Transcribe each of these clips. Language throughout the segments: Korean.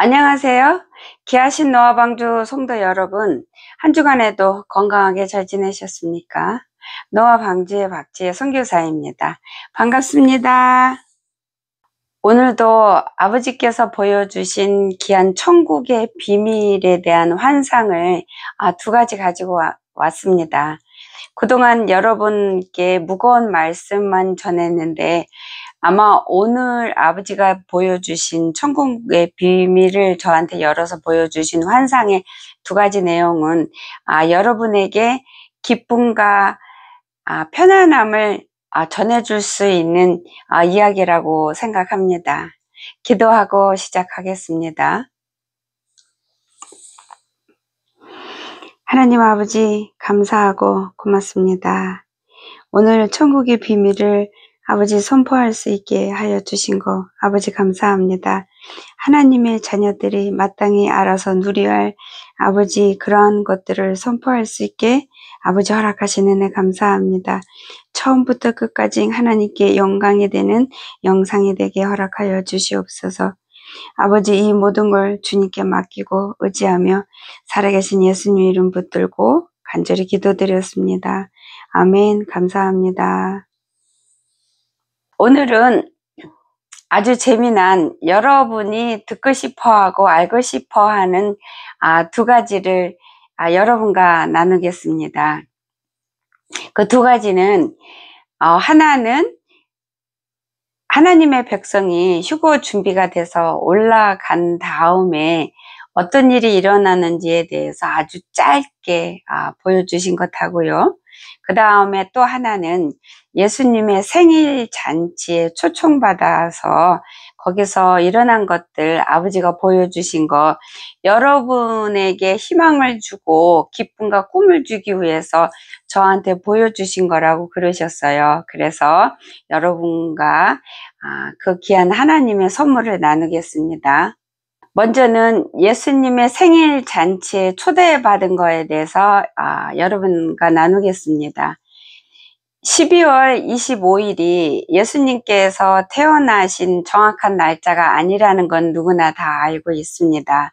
안녕하세요. 귀하신 노아방주 성도 여러분, 한 주간에도 건강하게 잘 지내셨습니까? 노아방주의 박지혜 선교사입니다. 반갑습니다. 오늘도 아버지께서 보여주신 귀한 천국의 비밀에 대한 환상을 두 가지 가지고 왔습니다. 그동안 여러분께 무거운 말씀만 전했는데 아마 오늘 아버지가 보여주신 천국의 비밀을 저한테 열어서 보여주신 환상의 두 가지 내용은 여러분에게 기쁨과 편안함을 전해줄 수 있는 이야기라고 생각합니다. 기도하고 시작하겠습니다. 하나님 아버지 감사하고 고맙습니다. 오늘 천국의 비밀을 아버지 선포할 수 있게 하여 주신 거 아버지 감사합니다. 하나님의 자녀들이 마땅히 알아서 누려야 할 아버지 그러한 것들을 선포할 수 있게 아버지 허락하시는 은혜 감사합니다. 처음부터 끝까지 하나님께 영광이 되는 영상이 되게 허락하여 주시옵소서. 아버지 이 모든 걸 주님께 맡기고 의지하며 살아계신 예수님 이름 붙들고 간절히 기도드렸습니다. 아멘. 감사합니다. 오늘은 아주 재미난 여러분이 듣고 싶어하고 알고 싶어하는 두 가지를 여러분과 나누겠습니다. 그 두 가지는 하나는 하나님의 백성이 휴거 준비가 돼서 올라간 다음에 어떤 일이 일어나는지에 대해서 아주 짧게 보여주신 것하고요. 그 다음에 또 하나는 예수님의 생일 잔치에 초청받아서 거기서 일어난 것들 아버지가 보여주신 거 여러분에게 희망을 주고 기쁨과 꿈을 주기 위해서 저한테 보여주신 거라고 그러셨어요. 그래서 여러분과 그 귀한 하나님의 선물을 나누겠습니다. 먼저는 예수님의 생일 잔치에 초대받은 거에 대해서 여러분과 나누겠습니다. 12월 25일이 예수님께서 태어나신 정확한 날짜가 아니라는 건 누구나 다 알고 있습니다.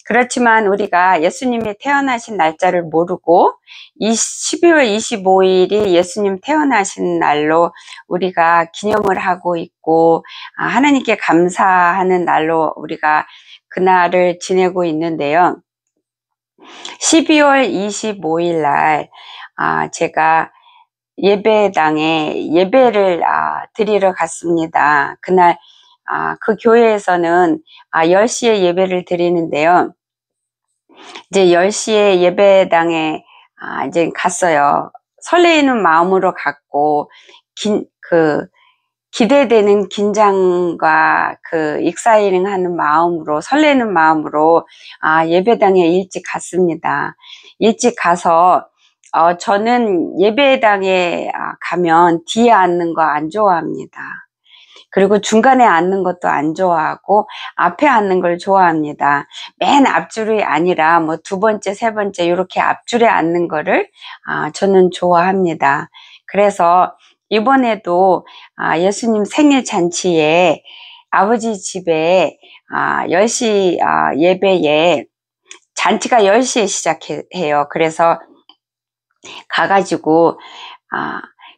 그렇지만 우리가 예수님이 태어나신 날짜를 모르고 12월 25일이 예수님 태어나신 날로 우리가 기념을 하고 있고 하나님께 감사하는 날로 우리가 그날을 지내고 있는데요. 12월 25일 날 제가 예배당에 예배를 드리러 갔습니다. 그날 그 교회에서는 10시에 예배를 드리는데요. 이제 10시에 예배당에 이제 갔어요. 설레이는 마음으로 갔고 기대되는 긴장과 익사이링 하는 마음으로 설레는 마음으로 예배당에 일찍 갔습니다. 일찍 가서 저는 예배당에 가면 뒤에 앉는 거 안 좋아합니다. 그리고 중간에 앉는 것도 안 좋아하고 앞에 앉는 걸 좋아합니다. 맨 앞줄이 아니라 뭐 두 번째, 세 번째 이렇게 앞줄에 앉는 거를 저는 좋아합니다. 그래서 이번에도 예수님 생일 잔치에 아버지 집에 10시 예배에 잔치가 10시에 시작해요. 그래서 가가지고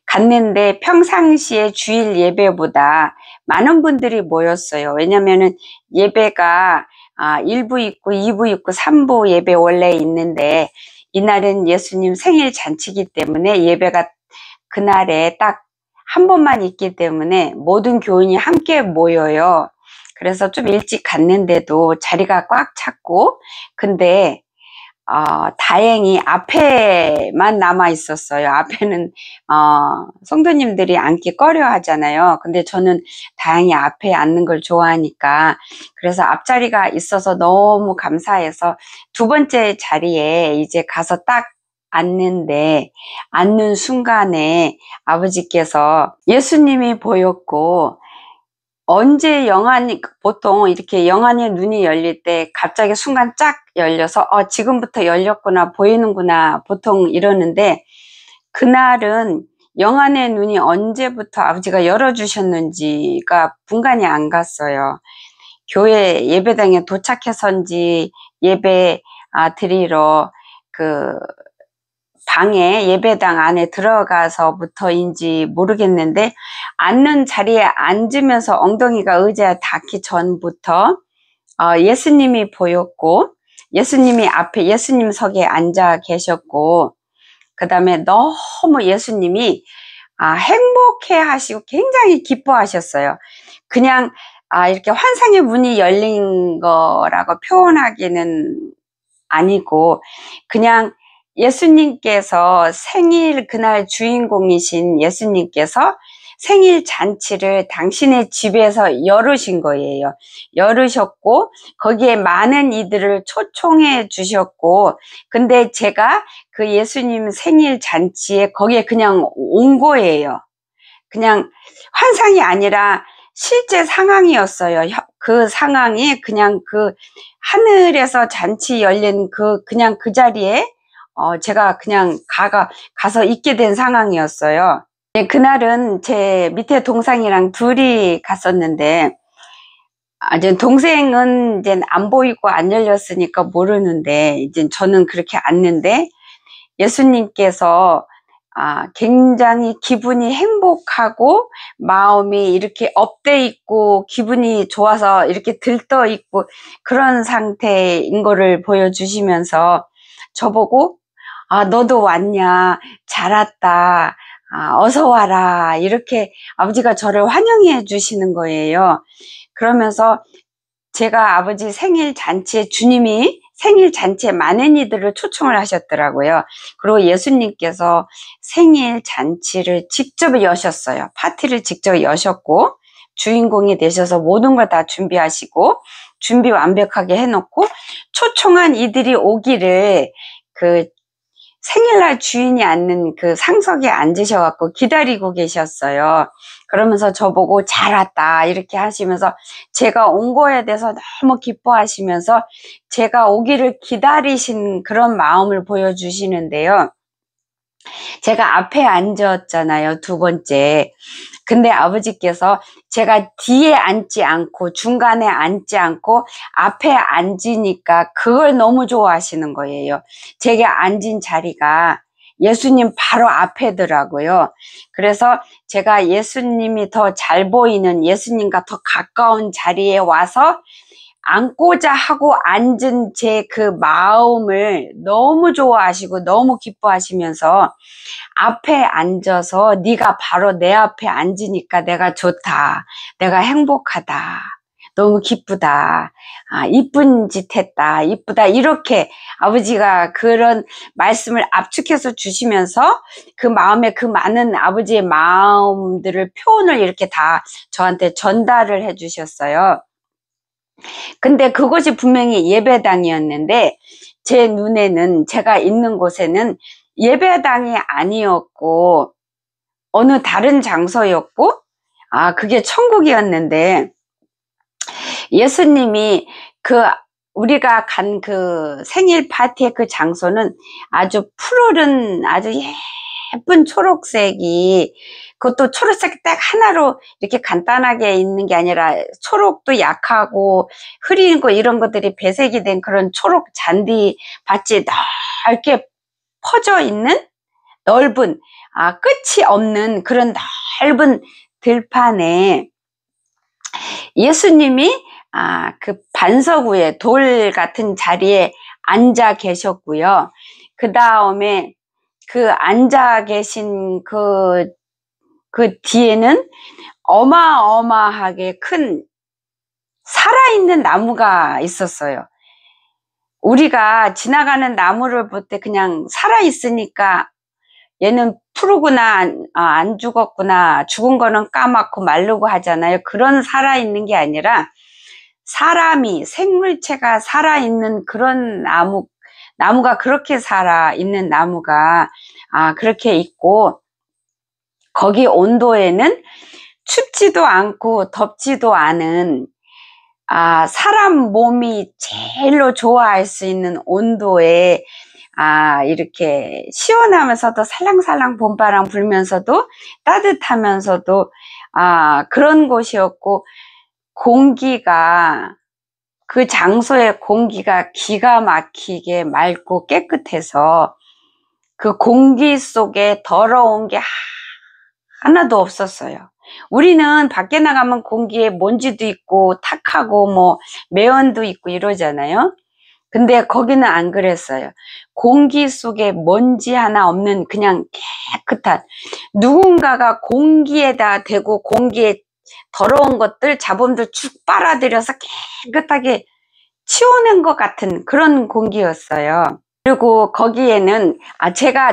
갔는데 평상시에 주일 예배보다 많은 분들이 모였어요. 왜냐면은 예배가 1부 있고 2부 있고 3부 예배 원래 있는데 이날은 예수님 생일 잔치이기 때문에 예배가 그날에 딱 한 번만 있기 때문에 모든 교인이 함께 모여요. 그래서 좀 일찍 갔는데도 자리가 꽉 찼고 근데 다행히 앞에만 남아 있었어요. 앞에는 성도님들이 앉기 꺼려 하잖아요. 근데 저는 다행히 앞에 앉는 걸 좋아하니까 그래서 앞자리가 있어서 너무 감사해서 두 번째 자리에 이제 가서 딱 앉는데 앉는 순간에 아버지께서 예수님이 보였고 언제 영안이 보통 이렇게 영안의 눈이 열릴 때 갑자기 순간 쫙 열려서 지금부터 열렸구나 보이는구나 보통 이러는데 그날은 영안의 눈이 언제부터 아버지가 열어주셨는지가 분간이 안 갔어요. 교회 예배당에 도착해서인지 예배 드리러 그 방에 예배당 안에 들어가서부터인지 모르겠는데 앉는 자리에 앉으면서 엉덩이가 의자에 닿기 전부터 예수님이 보였고 예수님이 앞에 예수님석에 앉아 계셨고 그 다음에 너무 예수님이 행복해 하시고 굉장히 기뻐하셨어요. 그냥 이렇게 환상의 문이 열린 거라고 표현하기는 아니고 그냥 예수님께서 생일 그날 주인공이신 예수님께서 생일 잔치를 당신의 집에서 열으신 거예요. 열으셨고 거기에 많은 이들을 초청해 주셨고 근데 제가 그 예수님 생일 잔치에 거기에 그냥 온 거예요. 그냥 환상이 아니라 실제 상황이었어요. 그 상황이 그냥 그 하늘에서 잔치 열린 그냥 그 자리에 제가 그냥 가서 있게 된 상황이었어요. 네, 그날은 제 밑에 동생이랑 둘이 갔었는데 이제 동생은 이제 안 보이고 안 열렸으니까 모르는데 이제 저는 그렇게 앉는데 예수님께서 굉장히 기분이 행복하고 마음이 이렇게 업돼 있고 기분이 좋아서 이렇게 들떠 있고 그런 상태인 거를 보여주시면서 저보고 너도 왔냐 잘 왔다 어서 와라 이렇게 아버지가 저를 환영해 주시는 거예요. 그러면서 제가 아버지 생일 잔치에 주님이 생일 잔치에 많은 이들을 초청을 하셨더라고요. 그리고 예수님께서 생일 잔치를 직접 여셨어요. 파티를 직접 여셨고 주인공이 되셔서 모든 걸 다 준비하시고 준비 완벽하게 해놓고 초청한 이들이 오기를 그 생일날 주인이 앉는 그 상석에 앉으셔갖고 기다리고 계셨어요. 그러면서 저보고 잘 왔다 이렇게 하시면서 제가 온 거에 대해서 너무 기뻐하시면서 제가 오기를 기다리신 그런 마음을 보여주시는데요. 제가 앞에 앉았잖아요, 두 번째. 근데 아버지께서 제가 뒤에 앉지 않고 중간에 앉지 않고 앞에 앉으니까 그걸 너무 좋아하시는 거예요. 제가 앉은 자리가 예수님 바로 앞에더라고요. 그래서 제가 예수님이 더 잘 보이는 예수님과 더 가까운 자리에 와서 앉고자 하고 앉은 제 그 마음을 너무 좋아하시고 너무 기뻐하시면서 앞에 앉아서 네가 바로 내 앞에 앉으니까 내가 좋다. 내가 행복하다. 너무 기쁘다. 이쁜 짓 했다. 이쁘다. 이렇게 아버지가 그런 말씀을 압축해서 주시면서 그 마음에 그 많은 아버지의 마음들을 표현을 이렇게 다 저한테 전달을 해 주셨어요. 근데 그곳이 분명히 예배당이었는데 제 눈에는 제가 있는 곳에는 예배당이 아니었고 어느 다른 장소였고 그게 천국이었는데 예수님이 우리가 간 그 생일 파티의 그 장소는 아주 푸르른 아주 예쁜 초록색이 그것도 초록색 딱 하나로 이렇게 간단하게 있는 게 아니라 초록도 약하고 흐리고 이런 것들이 배색이 된 그런 초록 잔디 밭이 넓게 퍼져 있는 넓은 끝이 없는 그런 넓은 들판에 예수님이 그 반석 위에 돌 같은 자리에 앉아 계셨고요. 그 다음에 그 앉아 계신 그 뒤에는 어마어마하게 큰 살아있는 나무가 있었어요. 우리가 지나가는 나무를 볼 때 그냥 살아있으니까 얘는 푸르구나 안 죽었구나 죽은 거는 까맣고 마르고 하잖아요. 그런 살아있는 게 아니라 사람이 생물체가 살아있는 그런 나무가 그렇게 살아있는 나무가 그렇게 있고 거기 온도에는 춥지도 않고 덥지도 않은 사람 몸이 제일로 좋아할 수 있는 온도에 이렇게 시원하면서도 살랑살랑 봄바람 불면서도 따뜻하면서도 그런 곳이었고 공기가 그 장소의 공기가 기가 막히게 맑고 깨끗해서 그 공기 속에 더러운 게 하나도 없었어요. 우리는 밖에 나가면 공기에 먼지도 있고 탁하고 뭐 매연도 있고 이러잖아요. 근데 거기는 안 그랬어요. 공기 속에 먼지 하나 없는 그냥 깨끗한, 누군가가 공기에다 대고 공기에 더러운 것들, 자본들 쭉 빨아들여서 깨끗하게 치워낸 것 같은 그런 공기였어요. 그리고 거기에는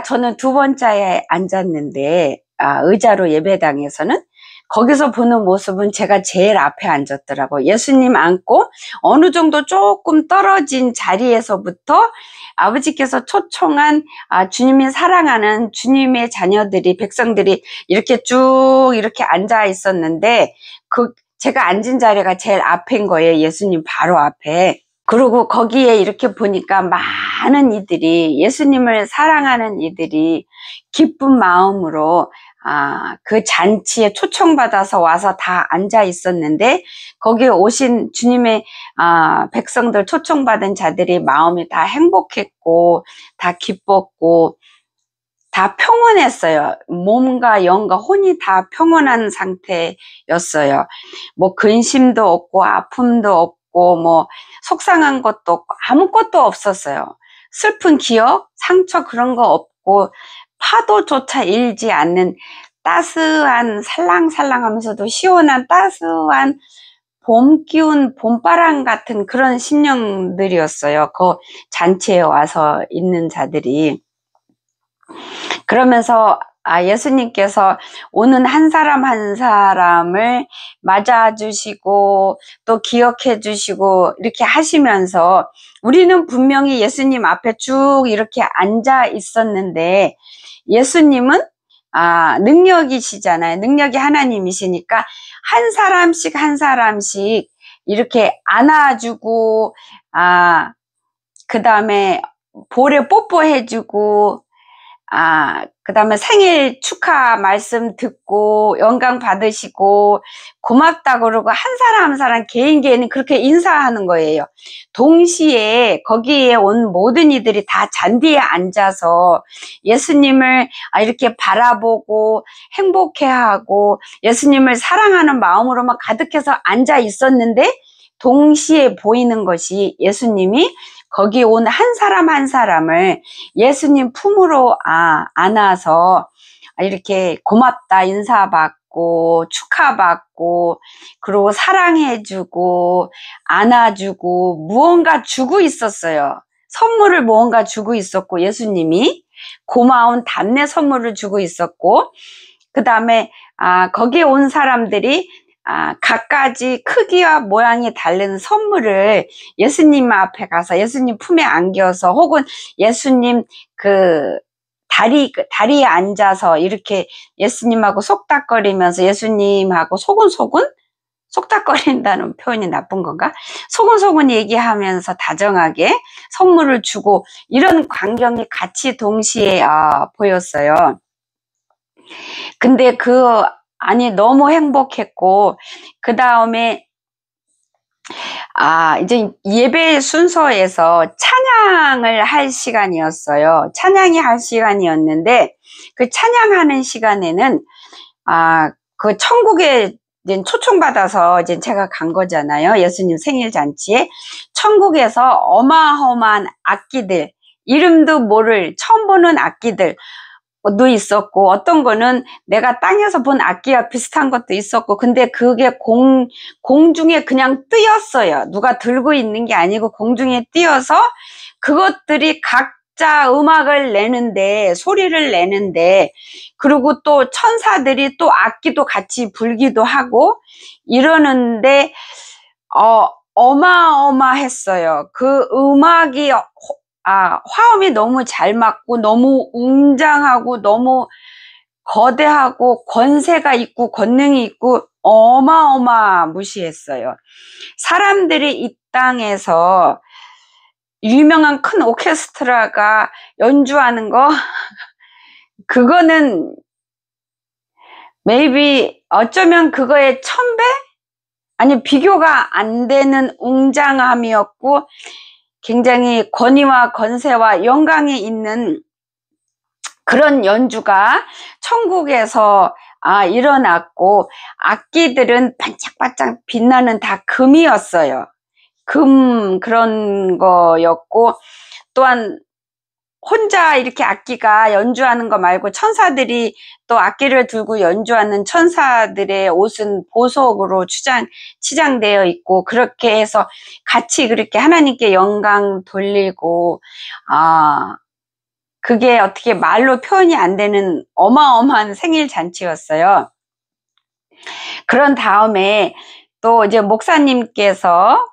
저는 두 번째에 앉았는데 의자로 예배당에서는 거기서 보는 모습은 제가 제일 앞에 앉았더라고요. 예수님 앉고 어느 정도 조금 떨어진 자리에서부터 아버지께서 초청한 주님이 사랑하는 주님의 자녀들이, 백성들이 이렇게 쭉 이렇게 앉아 있었는데 제가 앉은 자리가 제일 앞인 거예요. 예수님 바로 앞에. 그리고 거기에 이렇게 보니까 많은 이들이, 예수님을 사랑하는 이들이 기쁜 마음으로 그 잔치에 초청받아서 와서 다 앉아 있었는데, 거기에 오신 주님의 백성들, 초청받은 자들이 마음이 다 행복했고 다 기뻤고 다 평온했어요. 몸과 영과 혼이 다 평온한 상태였어요. 뭐 근심도 없고 아픔도 없고 뭐 속상한 것도 없고 아무것도 없었어요. 슬픈 기억, 상처 그런 거 없고 파도조차 일지 않는 따스한, 살랑살랑하면서도 시원한 따스한 봄 기운, 봄바람 같은 그런 심령들이었어요. 그 잔치에 와서 있는 자들이. 그러면서 예수님께서 오는 한 사람 한 사람을 맞아주시고 또 기억해 주시고 이렇게 하시면서, 우리는 분명히 예수님 앞에 쭉 이렇게 앉아 있었는데, 예수님은 능력이시잖아요. 능력이 하나님이시니까 한 사람씩 한 사람씩 이렇게 안아주고 그 다음에 볼에 뽀뽀해주고 그 다음에 생일 축하 말씀 듣고 영광 받으시고 고맙다 그러고 한 사람 한 사람 개인 그렇게 인사하는 거예요. 동시에 거기에 온 모든 이들이 다 잔디에 앉아서 예수님을 이렇게 바라보고 행복해하고 예수님을 사랑하는 마음으로만 가득해서 앉아 있었는데, 동시에 보이는 것이 예수님이 거기 온 한 사람 한 사람을 예수님 품으로 안아서 이렇게 고맙다 인사받고 축하받고 그리고 사랑해주고 안아주고 무언가 주고 있었어요. 선물을 무언가 주고 있었고, 예수님이 고마운 답례 선물을 주고 있었고, 그 다음에 거기에 온 사람들이 각가지 크기와 모양이 다른 선물을 예수님 앞에 가서 예수님 품에 안겨서, 혹은 예수님 다리에 앉아서 이렇게 예수님하고 속닥거리면서 예수님하고 소근소근, 속닥거린다는 표현이 나쁜 건가? 소근소근 얘기하면서 다정하게 선물을 주고, 이런 광경이 같이 동시에 보였어요. 근데 너무 행복했고, 그 다음에 이제 예배 순서에서 찬양을 할 시간이었어요. 찬양이 할 시간이었는데, 그 찬양하는 시간에는 그 천국에 이제 초청받아서 이제 제가 간 거잖아요. 예수님 생일 잔치에. 천국에서 어마어마한 악기들, 이름도 모를 처음 보는 악기들 도 있었고, 어떤 거는 내가 땅에서 본 악기와 비슷한 것도 있었고, 근데 그게 공중에 그냥 뜨였어요. 누가 들고 있는 게 아니고 공중에 띄어서 그것들이 각자 음악을 내는데, 소리를 내는데, 그리고 또 천사들이 또 악기도 같이 불기도 하고 이러는데 어마어마했어요. 그 음악이 화음이 너무 잘 맞고 너무 웅장하고 너무 거대하고 권세가 있고 권능이 있고 어마어마무시했어요. 사람들이 이 땅에서 유명한 큰 오케스트라가 연주하는 거 그거는 maybe 어쩌면 그거의 1000배? 아니 비교가 안 되는 웅장함이었고 굉장히 권위와 건세와 영광이 있는 그런 연주가 천국에서 일어났고 악기들은 반짝반짝 빛나는 다 금이었어요. 금 그런 거였고 또한 혼자 이렇게 악기가 연주하는 거 말고 천사들이 또 악기를 들고 연주하는 천사들의 옷은 보석으로 치장되어 있고 그렇게 해서 같이 그렇게 하나님께 영광 돌리고 그게 어떻게 말로 표현이 안 되는 어마어마한 생일 잔치였어요. 그런 다음에 또 이제 목사님께서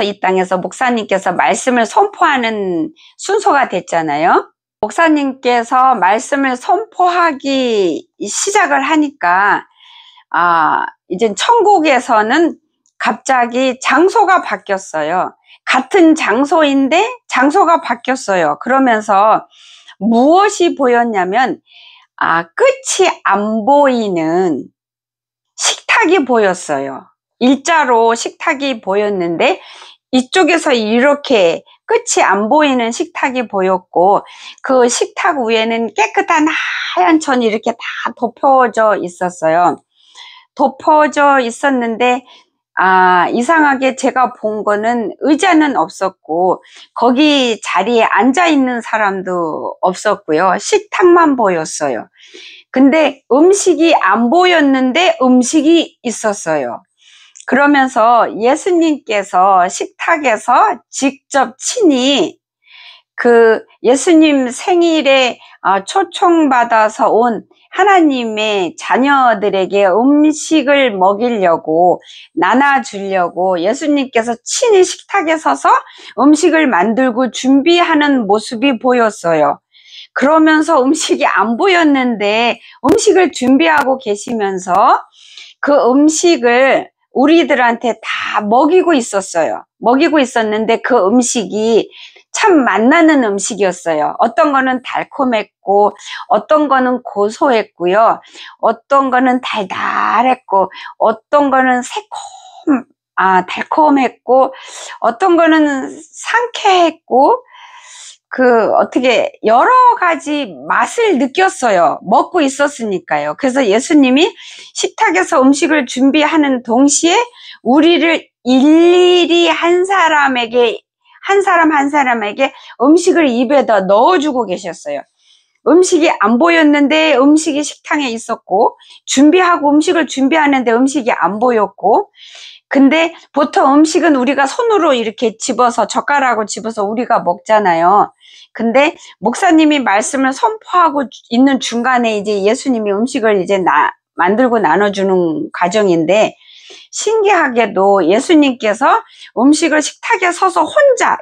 이 땅에서 목사님께서 말씀을 선포하는 순서가 됐잖아요. 목사님께서 말씀을 선포하기 시작을 하니까 이제 천국에서는 갑자기 장소가 바뀌었어요. 같은 장소인데 장소가 바뀌었어요. 그러면서 무엇이 보였냐면 끝이 안 보이는 식탁이 보였어요. 일자로 식탁이 보였는데 이쪽에서 이렇게 끝이 안 보이는 식탁이 보였고 그 식탁 위에는 깨끗한 하얀 천이 이렇게 다 덮어져 있었어요. 덮어져 있었는데 이상하게 제가 본 거는 의자는 없었고 거기 자리에 앉아 있는 사람도 없었고요. 식탁만 보였어요. 근데 음식이 안 보였는데 음식이 있었어요. 그러면서 예수님께서 식탁에서 직접 친히 그 예수님 생일에 초청받아서 온 하나님의 자녀들에게 음식을 먹이려고 나눠주려고 예수님께서 친히 식탁에 서서 음식을 만들고 준비하는 모습이 보였어요. 그러면서 음식이 안 보였는데 음식을 준비하고 계시면서 그 음식을 우리들한테 다 먹이고 있었어요. 먹이고 있었는데 그 음식이 참 맛나는 음식이었어요. 어떤 거는 달콤했고 어떤 거는 고소했고요. 어떤 거는 달달했고 어떤 거는 달콤했고 어떤 거는 상쾌했고 어떻게 여러 가지 맛을 느꼈어요. 먹고 있었으니까요. 그래서 예수님이 식탁에서 음식을 준비하는 동시에 우리를 일일이 한 사람 한 사람에게 음식을 입에다 넣어주고 계셨어요. 음식이 안 보였는데 음식이 식탁에 있었고 음식을 준비하는데 음식이 안 보였고 근데 보통 음식은 우리가 손으로 이렇게 집어서 젓가락으로 집어서 우리가 먹잖아요. 근데 목사님이 말씀을 선포하고 있는 중간에 이제 예수님이 음식을 이제 만들고 나눠주는 과정인데 신기하게도 예수님께서 음식을 식탁에 서서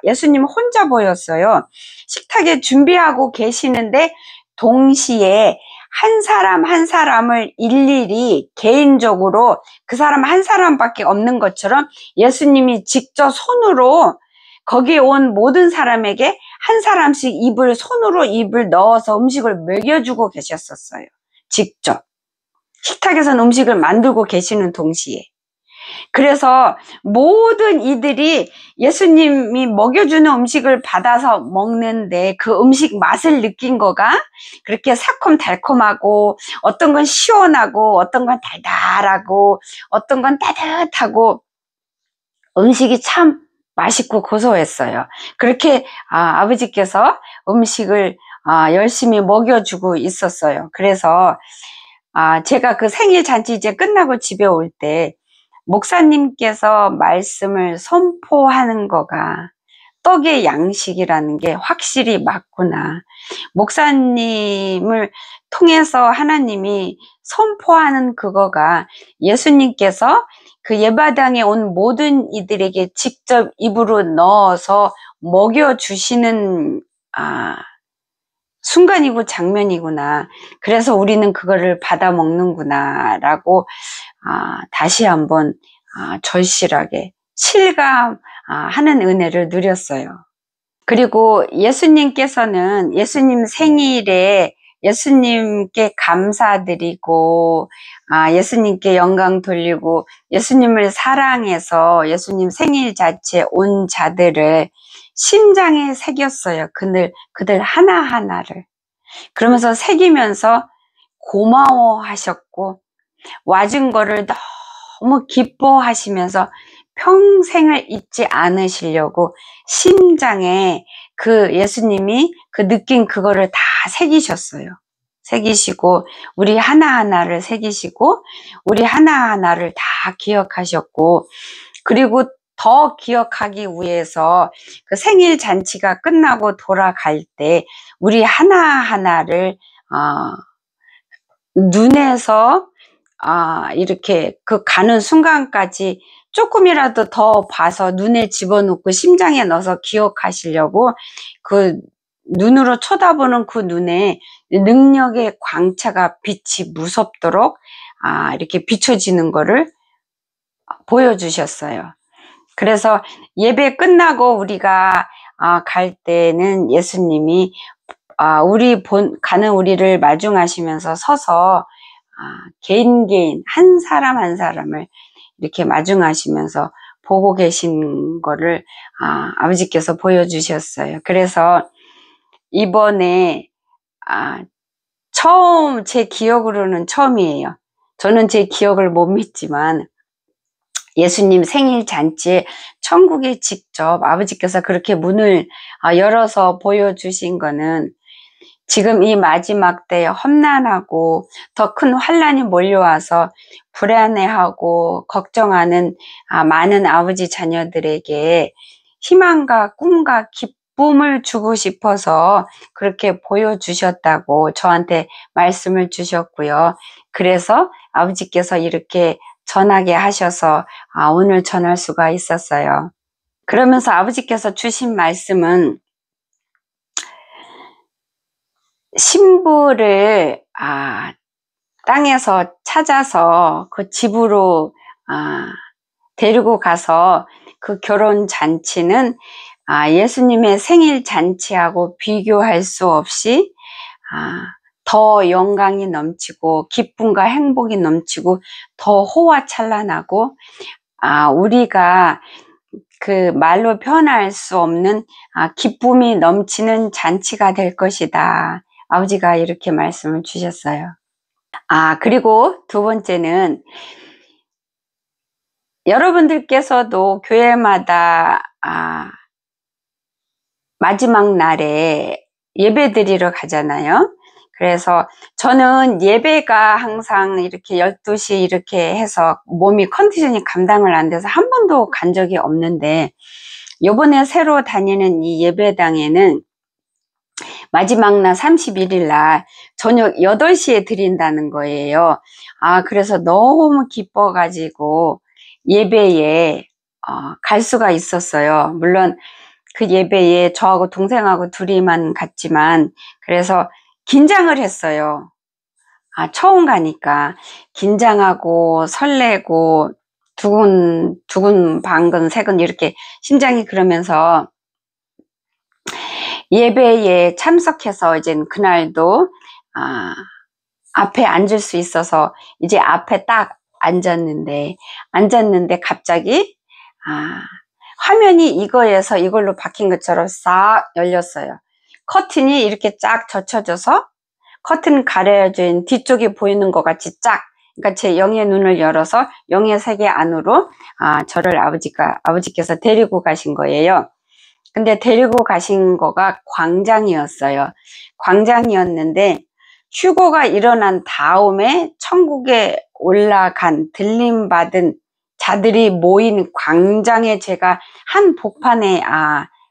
예수님 혼자 보였어요. 식탁에 준비하고 계시는데 동시에 한 사람 한 사람을 일일이 개인적으로 그 사람 한 사람밖에 없는 것처럼 예수님이 직접 손으로 거기에 온 모든 사람에게 한 사람씩 손으로 입을 넣어서 음식을 먹여주고 계셨었어요. 직접. 식탁에서는 음식을 만들고 계시는 동시에. 그래서 모든 이들이 예수님이 먹여주는 음식을 받아서 먹는데 그 음식 맛을 느낀 거가 그렇게 새콤달콤하고 어떤 건 시원하고 어떤 건 달달하고 어떤 건 따뜻하고 음식이 참 맛있고 고소했어요. 그렇게 아버지께서 음식을 열심히 먹여주고 있었어요. 그래서 제가 그 생일 잔치 이제 끝나고 집에 올 때 목사님께서 말씀을 선포하는 거가 떡의 양식이라는 게 확실히 맞구나. 목사님을 통해서 하나님이 선포하는 그거가 예수님께서 그 예배당에 온 모든 이들에게 직접 입으로 넣어서 먹여주시는 순간이고 장면이구나. 그래서 우리는 그거를 받아 먹는구나 라고 다시 한번 절실하게 실감하는 은혜를 누렸어요. 그리고 예수님께서는 예수님 생일에 예수님께 감사드리고 예수님께 영광 돌리고 예수님을 사랑해서 예수님 생일 자체 온 자들을 심장에 새겼어요. 그들 하나하나를. 그러면서 새기면서 고마워하셨고 와준 거를 너무 기뻐하시면서 평생을 잊지 않으시려고 심장에 그 예수님이 그 느낀 그거를 다 새기셨어요. 새기시고 우리 하나하나를 새기시고 우리 하나하나를 다 기억하셨고 그리고 더 기억하기 위해서 그 생일 잔치가 끝나고 돌아갈 때 우리 하나하나를 눈에서 이렇게 그 가는 순간까지 조금이라도 더 봐서 눈에 집어넣고 심장에 넣어서 기억하시려고 그 눈으로 쳐다보는 그 눈에 능력의 광채가 빛이 무섭도록 이렇게 비춰지는 거를 보여주셨어요. 그래서 예배 끝나고 우리가 갈 때는 예수님이 가는 우리를 마중하시면서 서서 개인 한 사람 한 사람을 이렇게 마중하시면서 보고 계신 거를 아버지께서 보여주셨어요. 그래서 이번에 처음 제 기억으로는 처음이에요. 저는 제 기억을 못 믿지만 예수님 생일 잔치에 천국에 직접 아버지께서 그렇게 문을 열어서 보여주신 거는 지금 이 마지막 때에 험난하고 더 큰 환난이 몰려와서 불안해하고 걱정하는 많은 아버지 자녀들에게 희망과 꿈과 기쁨을 주고 싶어서 그렇게 보여주셨다고 저한테 말씀을 주셨고요. 그래서 아버지께서 이렇게 전하게 하셔서 오늘 전할 수가 있었어요. 그러면서 아버지께서 주신 말씀은 신부를 땅에서 찾아서 그 집으로 데리고 가서 그 결혼 잔치는 예수님의 생일 잔치하고 비교할 수 없이 더 영광이 넘치고 기쁨과 행복이 넘치고 더 호화찬란하고 우리가 그 말로 표현할 수 없는 기쁨이 넘치는 잔치가 될 것이다. 아버지가 이렇게 말씀을 주셨어요. 그리고 두 번째는 여러분들께서도 교회마다 마지막 날에 예배 드리러 가잖아요. 그래서 저는 예배가 항상 이렇게 12시 이렇게 해서 몸이 컨디션이 감당을 안 돼서 한 번도 간 적이 없는데 요번에 새로 다니는 이 예배당에는 마지막 날 31일 날 저녁 8시에 드린다는 거예요. 그래서 너무 기뻐가지고 예배에 갈 수가 있었어요. 물론 그 예배에 저하고 동생하고 둘이만 갔지만 그래서 긴장을 했어요. 처음 가니까 긴장하고 설레고 두근 방근 이렇게 심장이 그러면서 예배에 참석해서 이제 그날도 앞에 앉을 수 있어서 이제 앞에 딱 앉았는데 갑자기 화면이 이거에서 이걸로 바뀐 것처럼 싹 열렸어요. 커튼이 이렇게 쫙 젖혀져서 커튼 가려진 뒤쪽이 보이는 것 같이 쫙, 그러니까 제 영의 눈을 열어서 영의 세계 안으로 저를 아버지께서 데리고 가신 거예요. 근데 데리고 가신 거가 광장이었어요. 광장이었는데 휴거가 일어난 다음에 천국에 올라간 들림받은 자들이 모인 광장에 제가 한 복판에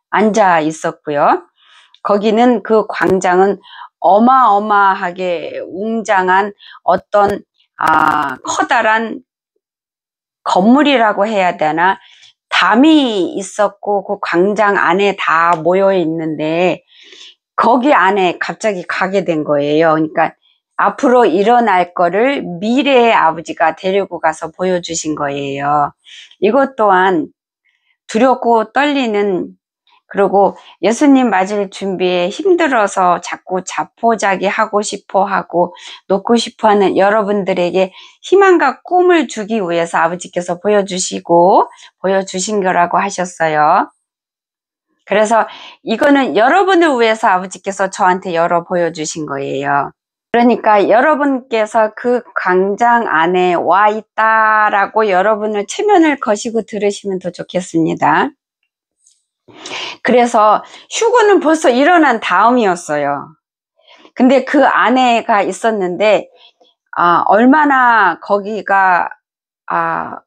앉아 있었고요. 거기는 그 광장은 어마어마하게 웅장한 어떤 커다란 건물이라고 해야 되나, 담이 있었고 그 광장 안에 다 모여 있는데 거기 안에 갑자기 가게 된 거예요. 그러니까 앞으로 일어날 거를 미래의 아버지가 데리고 가서 보여주신 거예요. 이것 또한 두렵고 떨리는 그리고 예수님 맞을 준비에 힘들어서 자꾸 자포자기 하고 싶어 하고 놓고 싶어 하는 여러분들에게 희망과 꿈을 주기 위해서 아버지께서 보여주신 거라고 하셨어요. 그래서 이거는 여러분을 위해서 아버지께서 저한테 열어 보여주신 거예요. 그러니까 여러분께서 그 광장 안에 와 있다라고 여러분을 체면을 거시고 들으시면 더 좋겠습니다. 그래서 휴거는 벌써 일어난 다음이었어요. 근데 그 안에가 있었는데 얼마나 거기가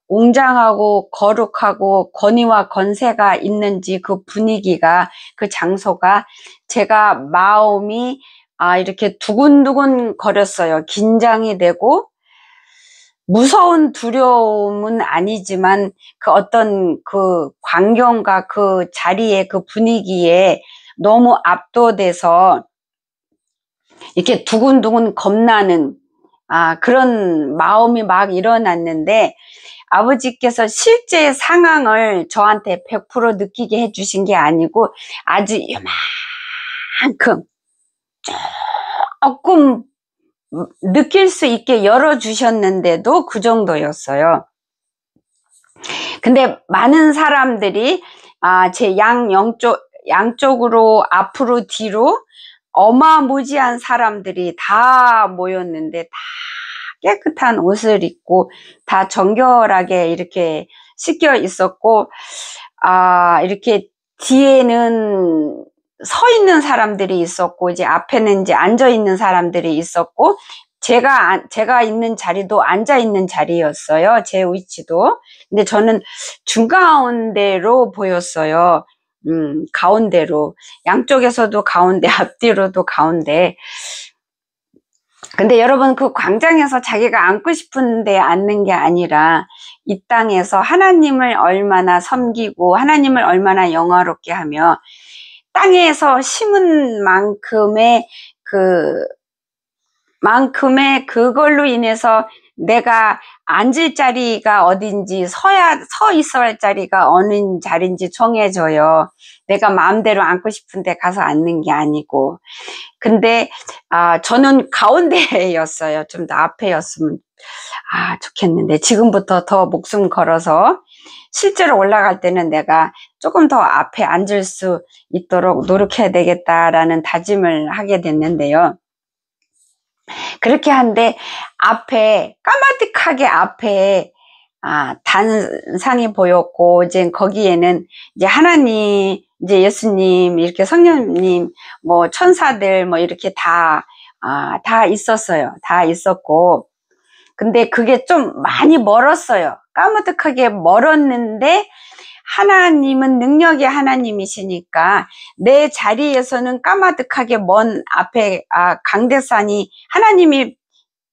웅장하고 거룩하고 권위와 권세가 있는지 그 분위기가, 그 장소가 제가 마음이 이렇게 두근두근 거렸어요. 긴장이 되고 무서운 두려움은 아니지만 그 어떤 그 광경과 그 자리의 그 분위기에 너무 압도돼서 이렇게 두근두근 겁나는 그런 마음이 막 일어났는데, 아버지께서 실제 상황을 저한테 100% 느끼게 해주신 게 아니고 아주 요만큼 조금 느낄 수 있게 열어주셨는데도 그 정도였어요. 근데 많은 사람들이 제 양쪽으로 앞으로 뒤로 어마무지한 사람들이 다 모였는데, 다 깨끗한 옷을 입고 다 정결하게 이렇게 씻겨 있었고, 이렇게 뒤에는 서 있는 사람들이 있었고, 이제 앞에는 이제 앉아 있는 사람들이 있었고, 제가 있는 자리도 앉아 있는 자리였어요. 제 위치도. 근데 저는 중가운데로 보였어요. 가운데로. 양쪽에서도 가운데, 앞뒤로도 가운데. 근데 여러분, 그 광장에서 자기가 앉고 싶은데 앉는 게 아니라 이 땅에서 하나님을 얼마나 섬기고 하나님을 얼마나 영화롭게 하며 땅에서 심은 만큼의 그걸로 인해서 내가 앉을 자리가 어딘지 서 있어야 할 자리가 어느 자리인지 정해져요. 내가 마음대로 앉고 싶은데 가서 앉는 게 아니고. 근데 저는 가운데였어요. 좀 더 앞에였으면 좋겠는데, 지금부터 더 목숨 걸어서 실제로 올라갈 때는 내가 조금 더 앞에 앉을 수 있도록 노력해야 되겠다라는 다짐을 하게 됐는데요. 그렇게 한데 앞에 까마득하게 앞에 단상이 보였고, 이제 거기에는 이제 하나님, 이제 예수님, 이렇게 성령님, 뭐 천사들 뭐 이렇게 다 있었어요. 다 있었고, 근데 그게 좀 많이 멀었어요. 까마득하게 멀었는데 하나님은 능력의 하나님이시니까 내 자리에서는 까마득하게 먼 앞에 강대산이 하나님이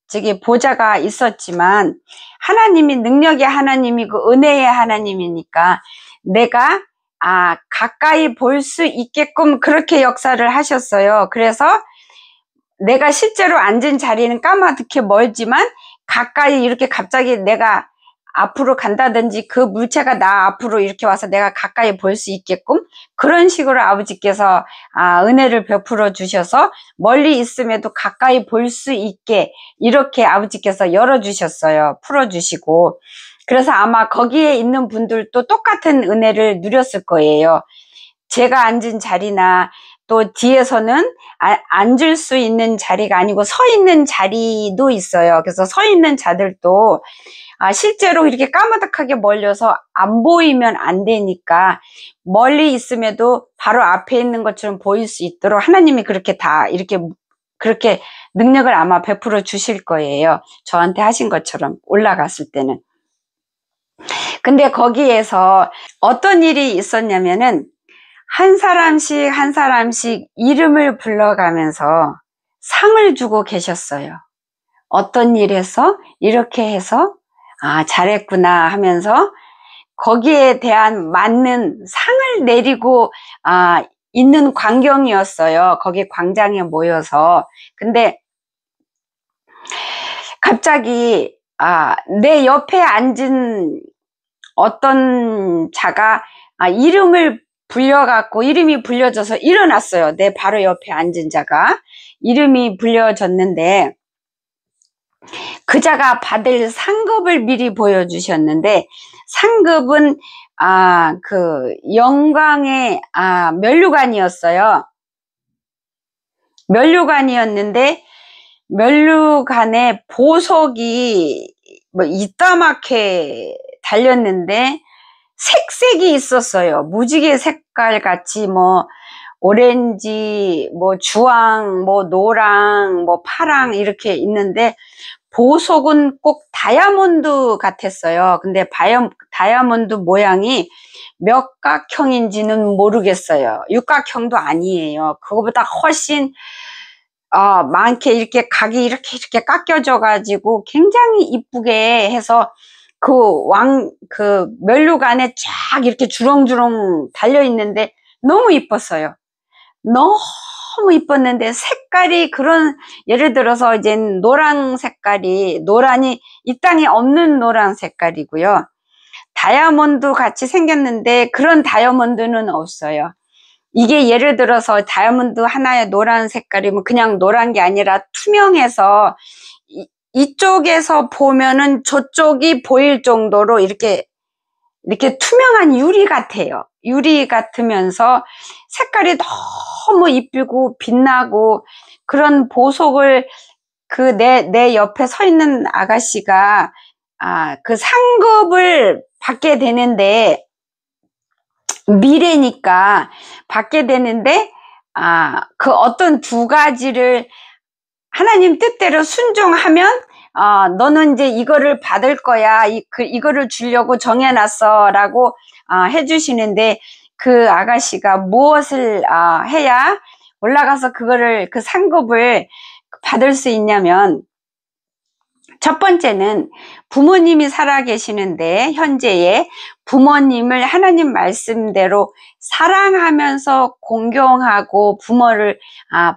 저기 보좌가 있었지만, 하나님이 능력의 하나님이고 은혜의 하나님이니까 내가 가까이 볼 수 있게끔 그렇게 역사를 하셨어요. 그래서 내가 실제로 앉은 자리는 까마득히 멀지만 가까이 이렇게 갑자기 내가 앞으로 간다든지 그 물체가 나 앞으로 이렇게 와서 내가 가까이 볼 수 있게끔 그런 식으로 아버지께서 은혜를 베풀어 주셔서 멀리 있음에도 가까이 볼 수 있게 이렇게 아버지께서 열어주셨어요. 풀어주시고. 그래서 아마 거기에 있는 분들도 똑같은 은혜를 누렸을 거예요. 제가 앉은 자리나 또 뒤에서는 앉을 수 있는 자리가 아니고 서 있는 자리도 있어요. 그래서 서 있는 자들도 실제로 이렇게 까마득하게 멀려서 안 보이면 안 되니까 멀리 있음에도 바로 앞에 있는 것처럼 보일 수 있도록 하나님이 그렇게 그렇게 능력을 아마 베풀어 주실 거예요. 저한테 하신 것처럼 올라갔을 때는. 근데 거기에서 어떤 일이 있었냐면은 한 사람씩 한 사람씩 이름을 불러가면서 상을 주고 계셨어요. 어떤 일에서 이렇게 해서 잘했구나 하면서 거기에 대한 맞는 상을 내리고 있는 광경이었어요. 거기 광장에 모여서. 근데 갑자기 내 옆에 앉은 어떤 자가 이름을 불려갖고 이름이 불려져서 일어났어요. 내 바로 옆에 앉은 자가 이름이 불려졌는데 그 자가 받을 상급을 미리 보여주셨는데 상급은 그 영광의 면류관이었어요. 면류관이었는데 면류관에 보석이 뭐 이따맣게 달렸는데 색색이 있었어요. 무지개 색깔 같이 뭐 오렌지, 뭐 주황, 뭐 노랑, 뭐 파랑 이렇게 있는데 보석은 꼭 다이아몬드 같았어요. 근데 다이아몬드 모양이 몇 각형인지는 모르겠어요. 육각형도 아니에요. 그거보다 훨씬 많게 이렇게 각이 이렇게 깎여져 가지고 굉장히 이쁘게 해서 그 면류관에 쫙 이렇게 주렁주렁 달려 있는데 너무 이뻤어요. 너무 이뻤는데 색깔이 그런 예를 들어서 이제 노란 색깔이 노란이 이 땅에 없는 노란 색깔이고요. 다이아몬드 같이 생겼는데 그런 다이아몬드는 없어요. 이게 예를 들어서 다이아몬드 하나의 노란 색깔이면 그냥 노란 게 아니라 투명해서 이쪽에서 보면은 저쪽이 보일 정도로 이렇게 투명한 유리 같아요. 유리 같으면서 색깔이 너무 이쁘고 빛나고 그런 보석을 내 옆에 서 있는 아가씨가 그 상급을 받게 되는데 미래니까 받게 되는데 그 어떤 두 가지를 하나님 뜻대로 순종하면 너는 이제 이거를 받을 거야. 이거를 주려고 정해놨어 라고 해주시는데 그 아가씨가 무엇을 해야 올라가서 그 상급을 받을 수 있냐면 첫 번째는 부모님이 살아계시는데 현재의 부모님을 하나님 말씀대로 사랑하면서 공경하고 부모를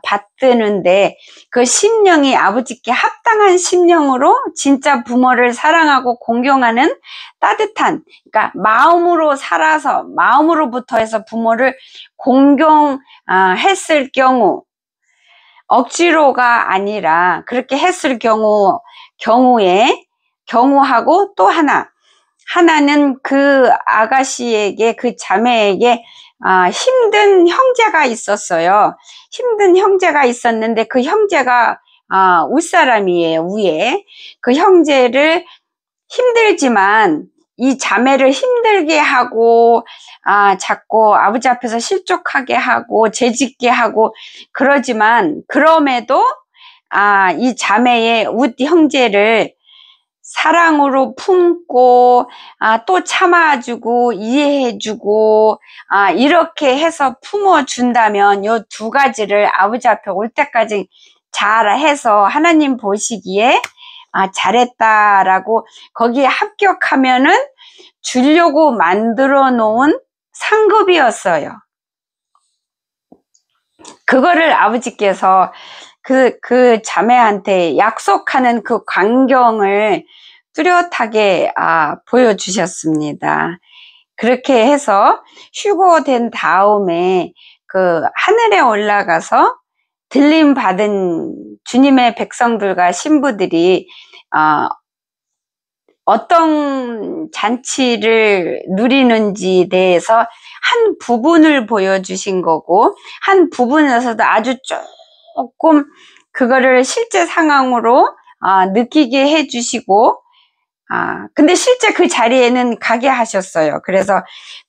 받드는데 그 심령이 아버지께 합당한 심령으로 진짜 부모를 사랑하고 공경하는 따뜻한 그러니까 마음으로 살아서 마음으로부터 해서 부모를 공경했을 억지로가 아니라 그렇게 했을 경우하고 또 하나는 그 아가씨에게 그 자매에게 힘든 형제가 있었어요. 힘든 형제가 있었는데 그 형제가 윗사람이에요. 위에 그 형제를 힘들지만 이 자매를 힘들게 하고 자꾸 아버지 앞에서 실족하게 하고 죄짓게 하고 그러지만 그럼에도 이 자매의 윗 형제를 사랑으로 품고 또 참아주고 이해해주고 이렇게 해서 품어준다면 요 두 가지를 아버지 앞에 올 때까지 잘해서 하나님 보시기에 잘했다라고 거기에 합격하면은 주려고 만들어 놓은 상급이었어요. 그거를 아버지께서 그 자매한테 약속하는 그 광경을 뚜렷하게 보여주셨습니다. 그렇게 해서 휴고된 다음에 그 하늘에 올라가서 들림 받은 주님의 백성들과 신부들이 어떤 잔치를 누리는지에 대해서 한 부분을 보여주신 거고 한 부분에서도 아주 조금 그거를 실제 상황으로 느끼게 해주시고 근데 실제 그 자리에는 가게 하셨어요. 그래서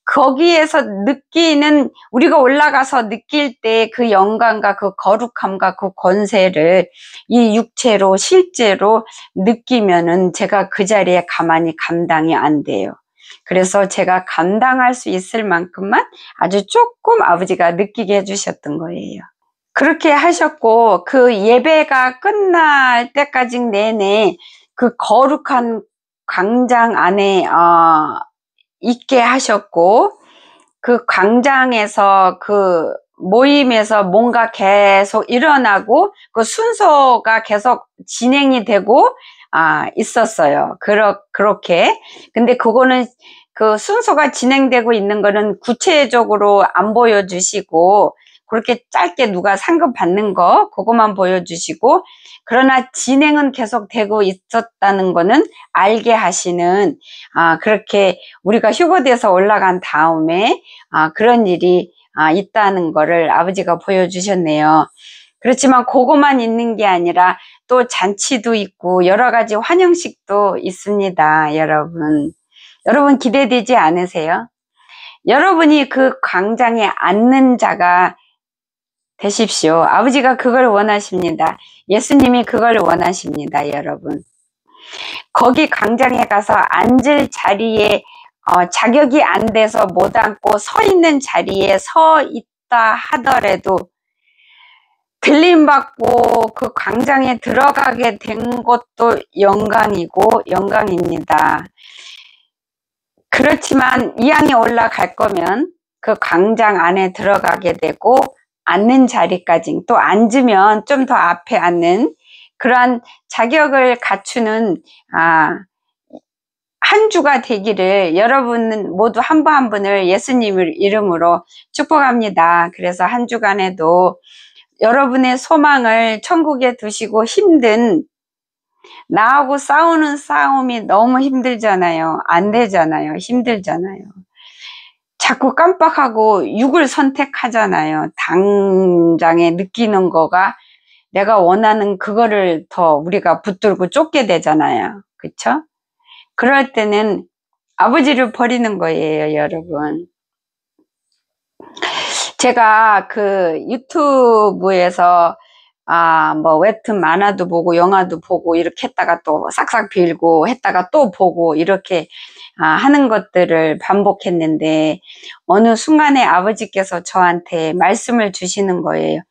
거기에서 느끼는 우리가 올라가서 느낄 때 그 영광과 그 거룩함과 그 권세를 이 육체로 실제로 느끼면은 제가 그 자리에 가만히 감당이 안 돼요. 그래서 제가 감당할 수 있을 만큼만 아주 조금 아버지가 느끼게 해주셨던 거예요. 그렇게 하셨고 그 예배가 끝날 때까지 내내 그 거룩한 광장 안에 있게 하셨고 그 광장에서 그 모임에서 뭔가 계속 일어나고 그 순서가 계속 진행이 되고 있었어요. 그렇게 근데 그거는 그 순서가 진행되고 있는 거는 구체적으로 안 보여주시고 그렇게 짧게 누가 상금 받는 거 그것만 보여주시고 그러나 진행은 계속 되고 있었다는 거는 알게 하시는 그렇게 우리가 휴거돼서 올라간 다음에 그런 일이 있다는 거를 아버지가 보여주셨네요. 그렇지만 그것만 있는 게 아니라 또 잔치도 있고 여러 가지 환영식도 있습니다. 여러분 기대되지 않으세요? 여러분이 그 광장에 앉는 자가 되십시오. 아버지가 그걸 원하십니다. 예수님이 그걸 원하십니다. 여러분 거기 광장에 가서 앉을 자리에 자격이 안 돼서 못 앉고 서 있는 자리에 서 있다 하더라도 들림받고 그 광장에 들어가게 된 것도 영광입니다. 그렇지만 이왕에 올라갈 거면 그 광장 안에 들어가게 되고 앉는 자리까지 또 앉으면 좀 더 앞에 앉는 그러한 자격을 갖추는 한 주가 되기를 여러분 모두 한 분 한 분을 예수님 이름으로 축복합니다. 그래서 한 주간에도 여러분의 소망을 천국에 두시고 힘든 나하고 싸우는 싸움이 너무 힘들잖아요. 안 되잖아요. 힘들잖아요. 자꾸 깜빡하고 육을 선택하잖아요. 당장에 느끼는 거가 내가 원하는 그거를 더 우리가 붙들고 쫓게 되잖아요. 그쵸? 그럴 때는 아버지를 버리는 거예요, 여러분. 제가 그 유튜브에서 뭐 웹툰 만화도 보고 영화도 보고 이렇게 했다가 또 싹싹 빌고 했다가 또 보고 이렇게 하는 것들을 반복했는데 어느 순간에 아버지께서 저한테 말씀을 주시는 거예요.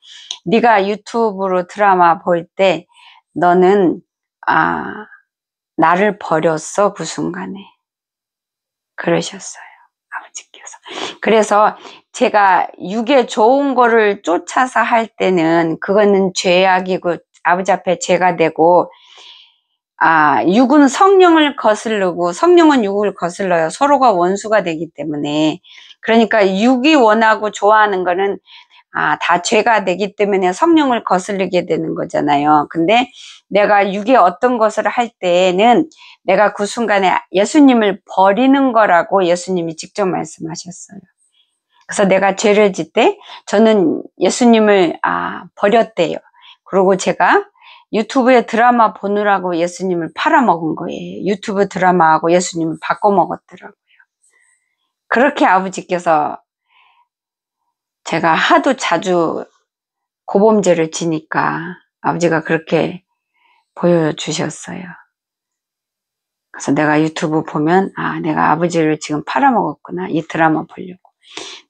네가 유튜브로 드라마 볼 때 너는 나를 버렸어 그 순간에 그러셨어요. 아버지께서. 그래서 제가 육에 좋은 거를 쫓아서 할 때는 그거는 죄악이고 아버지 앞에 죄가 되고 육은 성령을 거스르고 성령은 육을 거슬러요. 서로가 원수가 되기 때문에 그러니까 육이 원하고 좋아하는 거는 다 죄가 되기 때문에 성령을 거슬리게 되는 거잖아요. 근데 내가 육의 어떤 것을 할 때에는 내가 그 순간에 예수님을 버리는 거라고 예수님이 직접 말씀하셨어요. 그래서 내가 죄를 짓 때 저는 예수님을 버렸대요. 그리고 제가 유튜브에 드라마 보느라고 예수님을 팔아먹은 거예요. 유튜브 드라마하고 예수님을 바꿔먹었더라고요. 그렇게 아버지께서 제가 하도 자주 고범죄를 지니까 아버지가 그렇게 보여주셨어요. 그래서 내가 유튜브 보면 내가 아버지를 지금 팔아먹었구나. 이 드라마 보려고.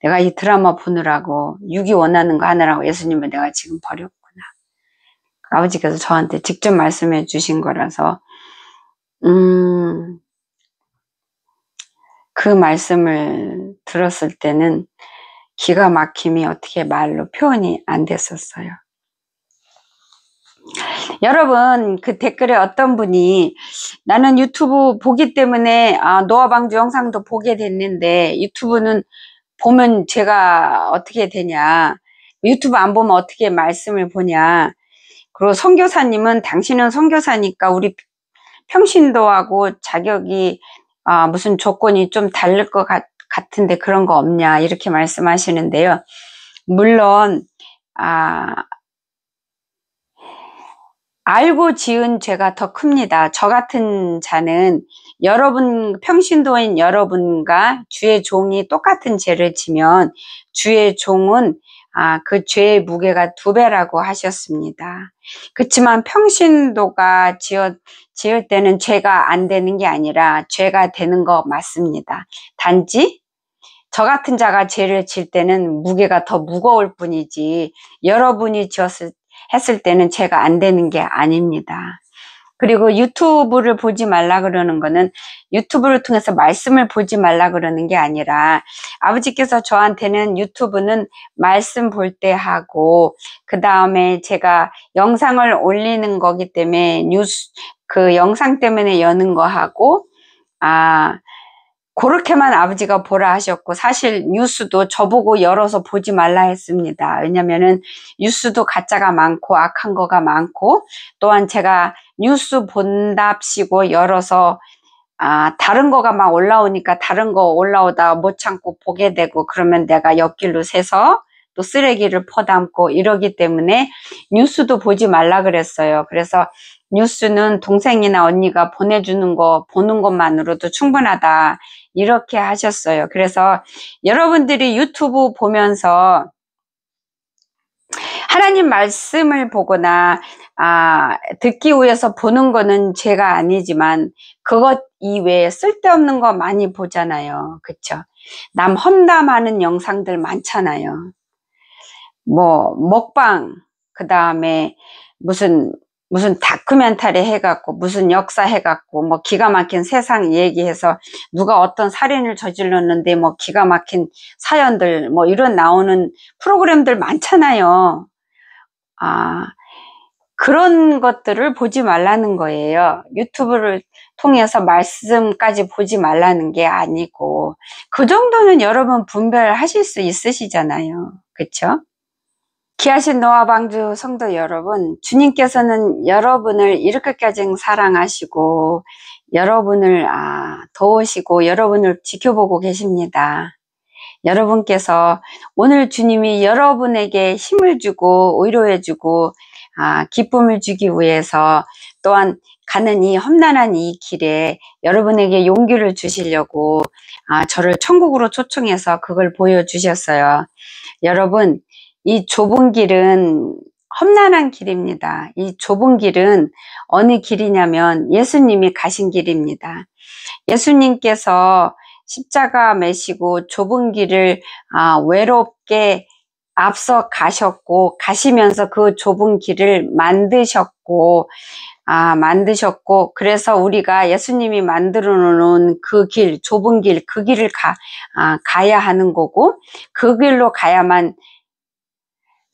내가 이 드라마 보느라고 육이 원하는 거 하느라고 예수님을 내가 지금 버렸구나. 아버지께서 저한테 직접 말씀해 주신 거라서 그 말씀을 들었을 때는 기가 막힘이 어떻게 말로 표현이 안 됐었어요. 여러분 그 댓글에 어떤 분이 나는 유튜브 보기 때문에 노아방주 영상도 보게 됐는데 유튜브는 보면 제가 어떻게 되냐 유튜브 안 보면 어떻게 말씀을 보냐 그리고 선교사님은 당신은 선교사니까 우리 평신도하고 자격이 무슨 조건이 좀 다를 것 같은데 그런 거 없냐 이렇게 말씀하시는데요. 물론 알고 지은 죄가 더 큽니다. 저 같은 자는 여러분 평신도인 여러분과 주의 종이 똑같은 죄를 지면 주의 종은 그 죄의 무게가 2배라고 하셨습니다. 그렇지만 평신도가 지을 때는 죄가 안 되는 게 아니라 죄가 되는 거 맞습니다. 단지 저 같은 자가 죄를 질 때는 무게가 더 무거울 뿐이지 여러분이 했을 때는 죄가 안 되는 게 아닙니다. 그리고 유튜브를 보지 말라 그러는 거는 유튜브를 통해서 말씀을 보지 말라 그러는 게 아니라 아버지께서 저한테는 유튜브는 말씀 볼 때 하고 그 다음에 제가 영상을 올리는 거기 때문에 그 영상 때문에 여는 거 하고 그렇게만 아버지가 보라 하셨고, 사실 뉴스도 저보고 열어서 보지 말라 했습니다. 왜냐면은 뉴스도 가짜가 많고 악한 거가 많고, 또한 제가 뉴스 본답시고 열어서 다른 거가 막 올라오니까 다른 거 올라오다가 못 참고 보게 되고, 그러면 내가 옆길로 새서 또 쓰레기를 퍼담고 이러기 때문에 뉴스도 보지 말라 그랬어요. 그래서 뉴스는 동생이나 언니가 보내주는 거 보는 것만으로도 충분하다 이렇게 하셨어요. 그래서 여러분들이 유튜브 보면서 하나님 말씀을 보거나 듣기 위해서 보는 거는 죄가 아니지만 그것 이외에 쓸데없는 거 많이 보잖아요. 그쵸? 남 험담하는 영상들 많잖아요. 뭐 먹방, 그 다음에 무슨 다큐멘터리 해갖고 무슨 역사 해갖고 뭐 기가 막힌 세상 얘기해서 누가 어떤 살인을 저질렀는데 뭐 기가 막힌 사연들 뭐 이런 나오는 프로그램들 많잖아요. 그런 것들을 보지 말라는 거예요. 유튜브를 통해서 말씀까지 보지 말라는 게 아니고, 그 정도는 여러분 분별하실 수 있으시잖아요. 그쵸? 귀하신 노아 방주 성도 여러분, 주님께서는 여러분을 이렇게까지 사랑하시고 여러분을 도우시고 여러분을 지켜보고 계십니다. 여러분께서 오늘 주님이 여러분에게 힘을 주고 위로해주고 기쁨을 주기 위해서, 또한 가는 이 험난한 이 길에 여러분에게 용기를 주시려고 저를 천국으로 초청해서 그걸 보여주셨어요. 여러분, 이 좁은 길은 험난한 길입니다. 이 좁은 길은 어느 길이냐면 예수님이 가신 길입니다. 예수님께서 십자가 메시고 좁은 길을 외롭게 앞서 가셨고, 가시면서 그 좁은 길을 만드셨고, 그래서 우리가 예수님이 만들어 놓은 그 길, 좁은 길, 그 길을 가야 하는 거고, 그 길로 가야만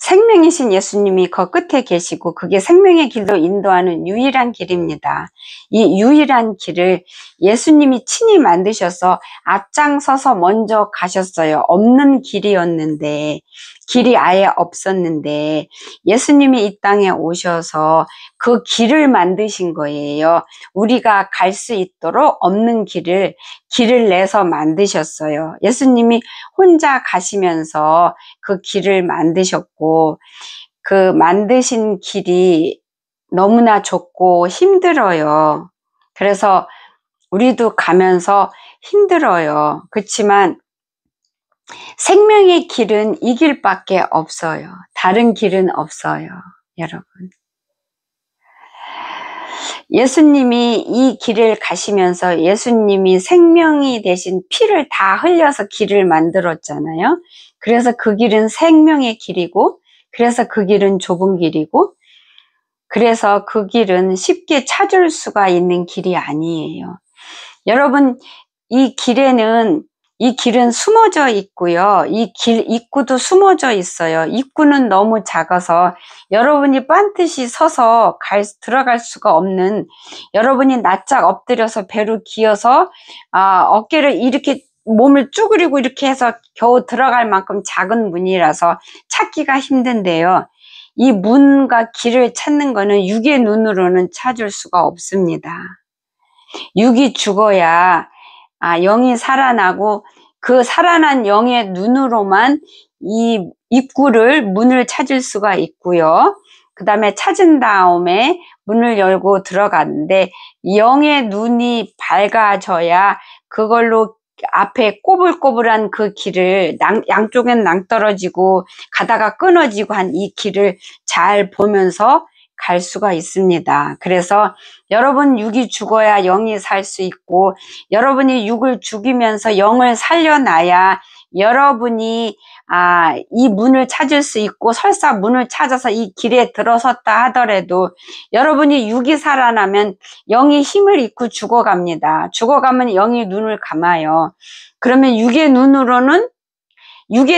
생명이신 예수님이 그 끝에 계시고 그게 생명의 길로 인도하는 유일한 길입니다. 이 유일한 길을 예수님이 친히 만드셔서 앞장서서 먼저 가셨어요. 없는 길이었는데, 길이 아예 없었는데 예수님이 이 땅에 오셔서 그 길을 만드신 거예요. 우리가 갈 수 있도록 없는 길을 내서 만드셨어요. 예수님이 혼자 가시면서 그 길을 만드셨고, 그 만드신 길이 너무나 좁고 힘들어요. 그래서 우리도 가면서 힘들어요. 그렇지만 생명의 길은 이 길밖에 없어요. 다른 길은 없어요, 여러분. 예수님이 이 길을 가시면서 예수님이 생명이 되신 피를 다 흘려서 길을 만들었잖아요. 그래서 그 길은 생명의 길이고, 그래서 그 길은 좁은 길이고, 그래서 그 길은 쉽게 찾을 수가 있는 길이 아니에요. 여러분, 이 길은 숨어져 있고요. 이 길 입구도 숨어져 있어요. 입구는 너무 작아서 여러분이 반드시 서서 들어갈 수가 없는, 여러분이 낯짝 엎드려서 배로 기어서 어깨를 이렇게 몸을 쭈그리고 이렇게 해서 겨우 들어갈 만큼 작은 문이라서 찾기가 힘든데요. 이 문과 길을 찾는 거는 육의 눈으로는 찾을 수가 없습니다. 육이 죽어야 영이 살아나고, 그 살아난 영의 눈으로만 이 문을 찾을 수가 있고요. 그 다음에 찾은 다음에 문을 열고 들어가는데, 영의 눈이 밝아져야 그걸로 앞에 꼬불꼬불한 그 길을, 양쪽엔 낭떠러지고 가다가 끊어지고 한 이 길을 잘 보면서 갈 수가 있습니다. 그래서 여러분, 육이 죽어야 영이 살 수 있고, 여러분이 육을 죽이면서 영을 살려놔야 여러분이 이 문을 찾을 수 있고, 설사 문을 찾아서 이 길에 들어섰다 하더라도 여러분이 육이 살아나면 영이 힘을 잃고 죽어갑니다. 죽어가면 영이 눈을 감아요. 그러면 육의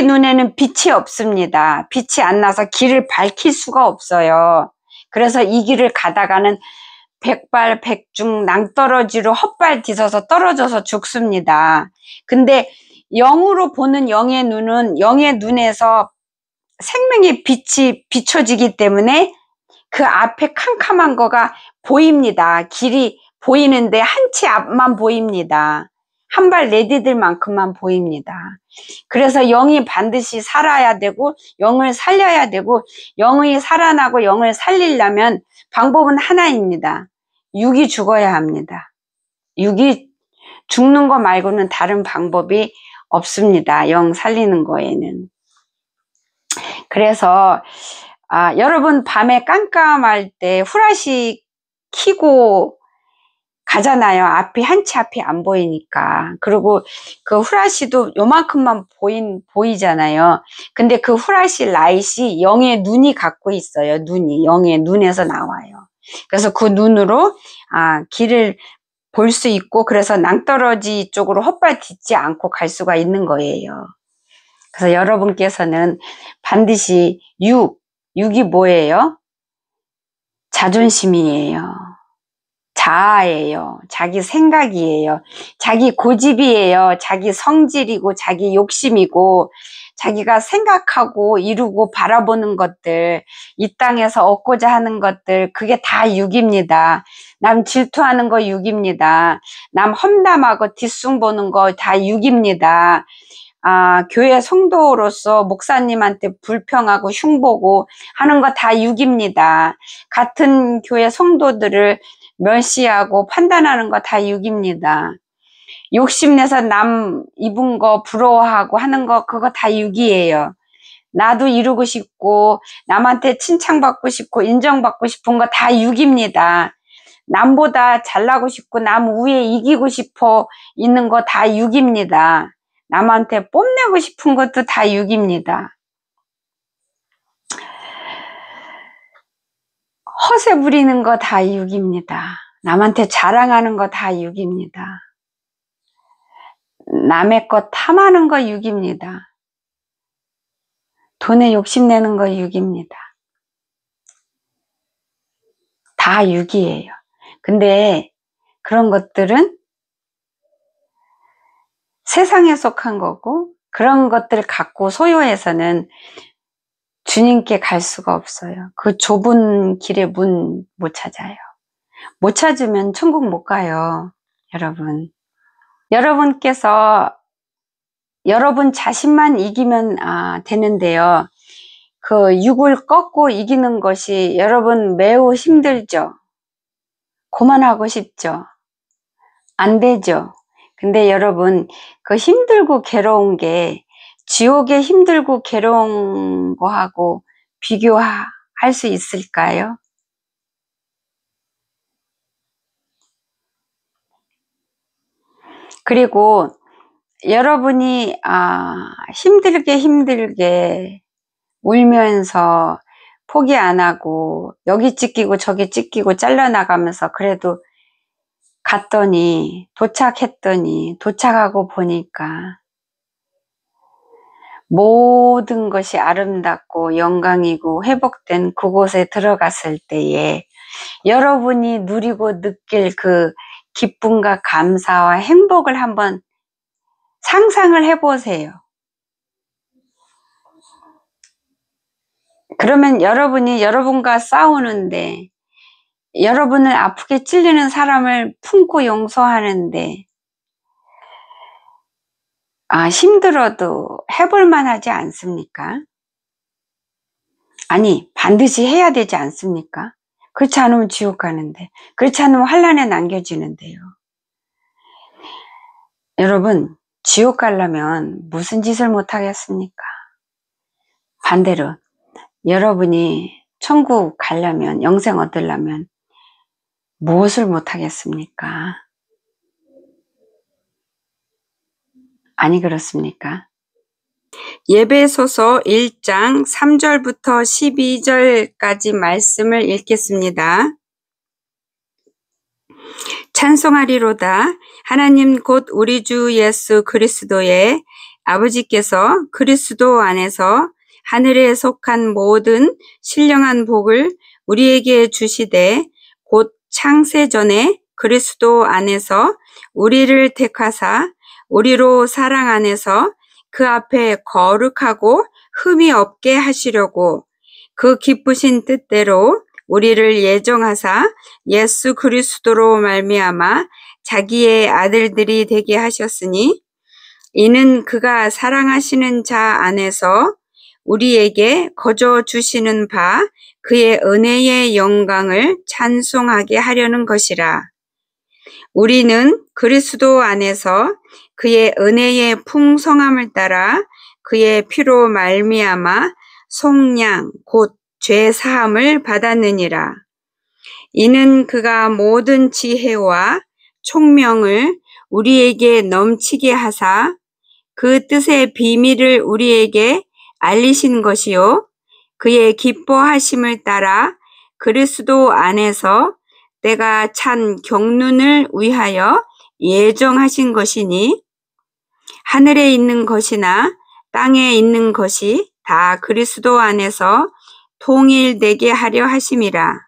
눈에는 빛이 없습니다. 빛이 안 나서 길을 밝힐 수가 없어요. 그래서 이 길을 가다가는 백발백중 낭떠러지로 헛발 뒤져서 떨어져서 죽습니다. 근데 영으로 보는 영의 눈은 영의 눈에서 생명의 빛이 비춰지기 때문에 그 앞에 캄캄한 거가 보입니다. 길이 보이는데 한 치 앞만 보입니다. 한 발 내디딜 만큼만 보입니다. 그래서 영이 반드시 살아야 되고 영을 살려야 되고 영이 살아나고 영을 살리려면 방법은 하나입니다. 육이 죽어야 합니다. 육이 죽는 거 말고는 다른 방법이 없습니다. 영 살리는 거에는. 그래서 여러분 밤에 깜깜할 때 후라시 켜고 가잖아요. 앞이 한 치 앞이 안 보이니까. 그리고 그 후라시도 요만큼만 보이잖아요. 근데 그 후라시 라이트이 영의 눈이 갖고 있어요. 눈이 영의 눈에서 나와요. 그래서 그 눈으로 길을 볼 수 있고 그래서 낭떠러지 쪽으로 헛발 딛지 않고 갈 수가 있는 거예요. 그래서 여러분께서는 반드시 육이 뭐예요? 자존심이에요. 자아예요. 자기 생각이에요. 자기 고집이에요. 자기 성질이고 자기 욕심이고 자기가 생각하고 이루고 바라보는 것들, 이 땅에서 얻고자 하는 것들, 그게 다 육입니다. 남 질투하는 거 육입니다. 남 험담하고 뒷숭 보는 거 다 육입니다. 교회 성도로서 목사님한테 불평하고 흉보고 하는 거 다 육입니다. 같은 교회 성도들을 멸시하고 판단하는 거 다 육입니다. 욕심내서 남 입은 거 부러워하고 하는 거 그거 다 육이에요. 나도 이루고 싶고 남한테 칭찬받고 싶고 인정받고 싶은 거 다 육입니다. 남보다 잘나고 싶고 남 위에 이기고 싶어 있는 거 다 육입니다. 남한테 뽐내고 싶은 것도 다 육입니다. 허세 부리는 거 다 육입니다. 남한테 자랑하는 거 다 육입니다. 남의 것 탐하는 거 육입니다. 돈에 욕심내는 거 육입니다. 다 육이에요. 근데 그런 것들은 세상에 속한 거고 그런 것들을 갖고 소유해서는 주님께 갈 수가 없어요. 그 좁은 길의 문 못 찾아요. 못 찾으면 천국 못 가요. 여러분. 여러분께서 여러분 자신만 이기면 되는데요. 그 육을 꺾고 이기는 것이 여러분 매우 힘들죠. 그만하고 싶죠. 안 되죠. 근데 여러분 그 힘들고 괴로운 게 지옥의 힘들고 괴로운 거하고 비교할 수 있을까요? 그리고 여러분이 힘들게 울면서 포기 안 하고 여기 찢기고 저기 찢기고 잘려나가면서 그래도 갔더니 도착하고 보니까 모든 것이 아름답고 영광이고 회복된 그곳에 들어갔을 때에 여러분이 누리고 느낄 그 기쁨과 감사와 행복을 한번 상상을 해보세요. 그러면 여러분이 여러분과 싸우는데 여러분을 아프게 찔리는 사람을 품고 용서하는데 힘들어도 해볼만 하지 않습니까? 아니 반드시 해야 되지 않습니까? 그렇지 않으면 지옥 가는데 그렇지 않으면 환란에 남겨지는데요. 여러분 지옥 가려면 무슨 짓을 못하겠습니까? 반대로 여러분이 천국 가려면 영생 얻으려면 무엇을 못하겠습니까? 아니 그렇습니까? 예배소서 1장 3절부터 12절까지 말씀을 읽겠습니다. 찬송하리로다. 하나님 곧 우리 주 예수 그리스도의 아버지께서 그리스도 안에서 하늘에 속한 모든 신령한 복을 우리에게 주시되 곧 창세 전에 그리스도 안에서 우리를 택하사 우리로 사랑 안에서 그 앞에 거룩하고 흠이 없게 하시려고 그 기쁘신 뜻대로 우리를 예정하사 예수 그리스도로 말미암아 자기의 아들들이 되게 하셨으니 이는 그가 사랑하시는 자 안에서 우리에게 거저 주시는 바 그의 은혜의 영광을 찬송하게 하려는 것이라. 우리는 그리스도 안에서 그의 은혜의 풍성함을 따라 그의 피로 말미암아 속량 곧 죄 사함을 받았느니라. 이는 그가 모든 지혜와 총명을 우리에게 넘치게 하사 그 뜻의 비밀을 우리에게 알리신 것이요 그의 기뻐하심을 따라 그리스도 안에서 때가 찬 경륜을 위하여 예정하신 것이니 하늘에 있는 것이나 땅에 있는 것이 다 그리스도 안에서 통일되게 하려 하심이라.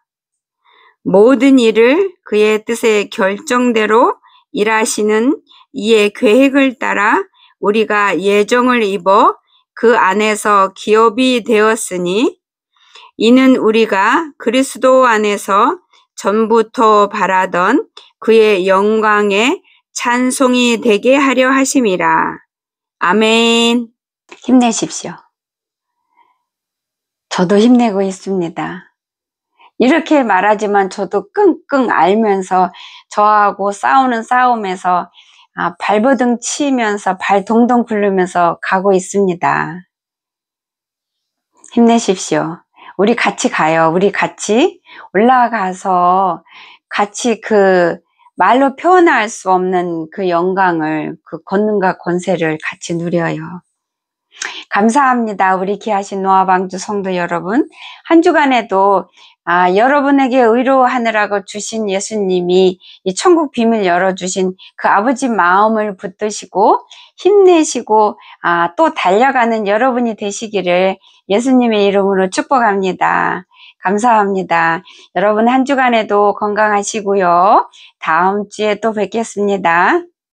모든 일을 그의 뜻의 결정대로 일하시는 이의 계획을 따라 우리가 예정을 입어 그 안에서 기업이 되었으니 이는 우리가 그리스도 안에서 전부터 바라던 그의 영광의 찬송이 되게 하려 하심이라. 아멘. 힘내십시오. 저도 힘내고 있습니다. 이렇게 말하지만 저도 끙끙 앓면서 저하고 싸우는 싸움에서 발버둥 치면서 발 동동 굴르면서 가고 있습니다. 힘내십시오. 우리 같이 가요. 우리 같이 올라가서 같이 그 말로 표현할 수 없는 그 영광을, 그 권능과 권세를 같이 누려요. 감사합니다. 우리 귀하신 노아방주 성도 여러분, 한 주간에도 여러분에게 의로하느라고 주신 예수님이 이 천국 비밀 열어주신 그 아버지 마음을 붙드시고 힘내시고 또 달려가는 여러분이 되시기를 예수님의 이름으로 축복합니다. 감사합니다. 여러분 한 주간에도 건강하시고요. 다음 주에 또 뵙겠습니다.